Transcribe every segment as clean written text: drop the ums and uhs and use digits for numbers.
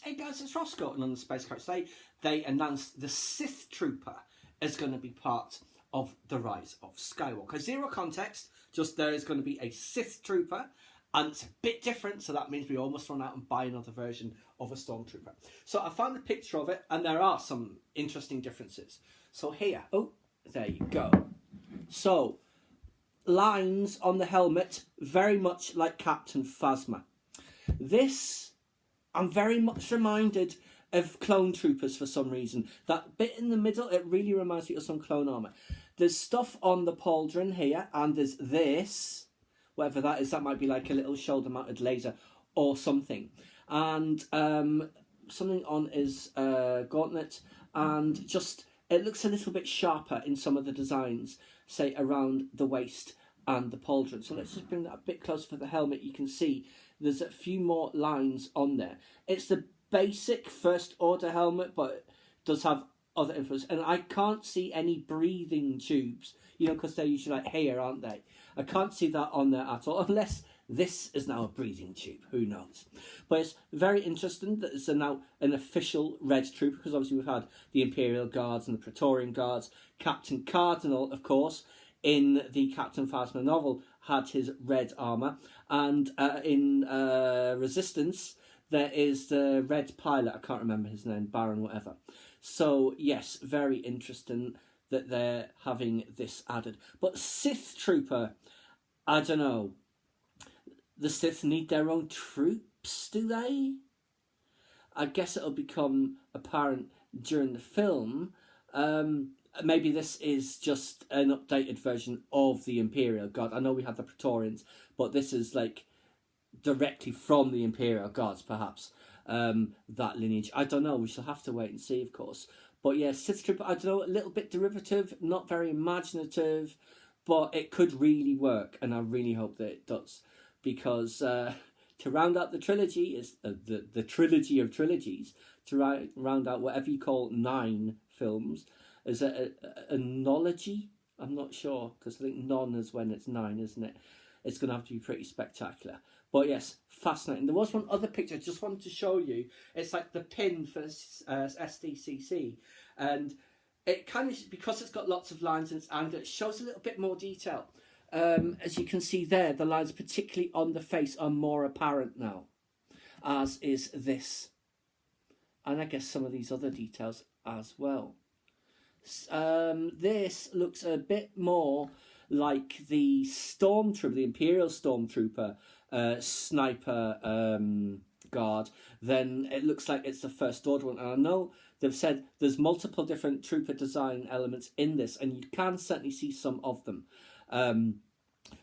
Hey guys, it's Roscoe, and on the Space Coach today, they announced the Sith Trooper is going to be part of the Rise of Skywalker. Zero context, just there is going to be a Sith Trooper, and it's a bit different, so that means we almost run out and buy another version of a Stormtrooper. So I found a picture of it, and there are some interesting differences. So here, oh, there you go. So, lines on the helmet, very much like Captain Phasma. This, I'm very much reminded of clone troopers for some reason. That bit in the middle, it really reminds me of some clone armour. There's stuff on the pauldron here, and there's this, whatever that is. That might be like a little shoulder-mounted laser or something. And something on his gauntlet, and just, it looks a little bit sharper in some of the designs, say around the waist and the pauldron. So let's just bring that a bit closer for the helmet. You can see there's a few more lines on there. It's the basic first order helmet, but it does have other influence. And I can't see any breathing tubes, you know, because they're usually like here, aren't they? I can't see that on there at all, unless this is now a breathing tube. Who knows? But it's very interesting that it's now an official red trooper, because obviously we've had the Imperial Guards and the Praetorian Guards. Captain Cardinal, of course, in the Captain Phasma novel, had his red armour. And in Resistance, there is the red pilot. I can't remember his name, Baron whatever. So, yes, very interesting that they're having this added. But Sith Trooper, I don't know. The Sith need their own troops, do they? I guess it'll become apparent during the film. Maybe this is just an updated version of the Imperial Guard. I know we have the Praetorians, but this is like directly from the Imperial Guards, perhaps, that lineage. I don't know. We shall have to wait and see, of course. But yeah, Sith Trooper, I don't know, a little bit derivative, not very imaginative, but it could really work, and I really hope that it does. Because to round out the trilogy, is the trilogy of trilogies, to round out whatever you call 9 films, is a nology? I'm not sure, because I think non is when it's 9, isn't it? It's going to have to be pretty spectacular. But yes, fascinating. There was one other picture I just wanted to show you. It's like the pin for SDCC. And it kind of, because it's got lots of lines and its angle, it shows a little bit more detail. As you can see there, the lines, particularly on the face, are more apparent now, as is this. And I guess some of these other details as well. This looks a bit more like the Stormtrooper, the Imperial Stormtrooper sniper guard, then it looks like it's the First Order one. And I know they've said there's multiple different trooper design elements in this, and you can certainly see some of them.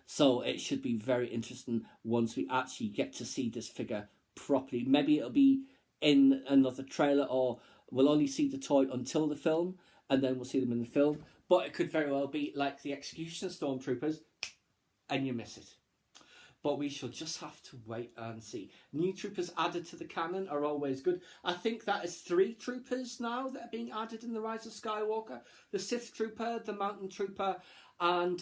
So it should be very interesting once we actually get to see this figure properly. Maybe it'll be in another trailer, or we'll only see the toy until the film, and then we'll see them in the film. But it could very well be like the Executioner Stormtroopers, and you miss it. But we shall just have to wait and see. New troopers added to the canon are always good. I think that is 3 troopers now that are being added in the Rise of Skywalker. The Sith Trooper, the Mountain Trooper, and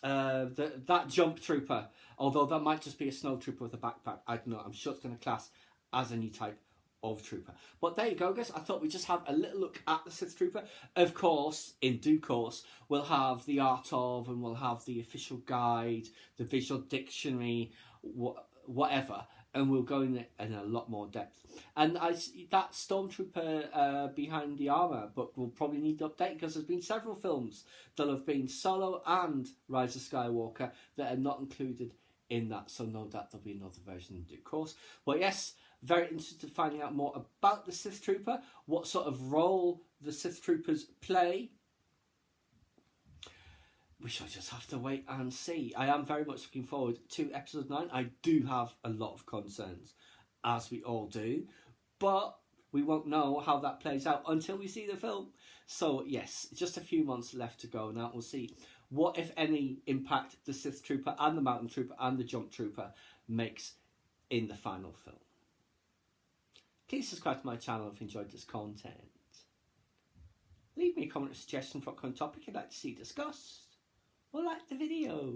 that Jump Trooper. Although that might just be a Snow Trooper with a backpack. I don't know. I'm sure it's going to class as a new type of trooper. But there you go, guys. I thought we'd just have a little look at the Sith Trooper. Of course, in due course, we'll have the art of, and we'll have the official guide, the visual dictionary, whatever, and we'll go in a lot more depth. And that Stormtrooper behind the armour book will probably need to update, because there's been several films that have been Solo and Rise of Skywalker that are not included in that, so no doubt there'll be another version in due course. But yes, very interested in finding out more about the Sith Trooper, what sort of role the Sith Troopers play. We shall just have to wait and see. I am very much looking forward to episode 9. I do have a lot of concerns, as we all do, but we won't know how that plays out until we see the film. So yes, just a few months left to go now. We'll see what, if any, impact the Sith Trooper and the Mountain Trooper and the Jump Trooper makes in the final film. Please subscribe to my channel if you enjoyed this content. Leave me a comment or suggestion for what kind of topic you'd like to see discussed, or like the video.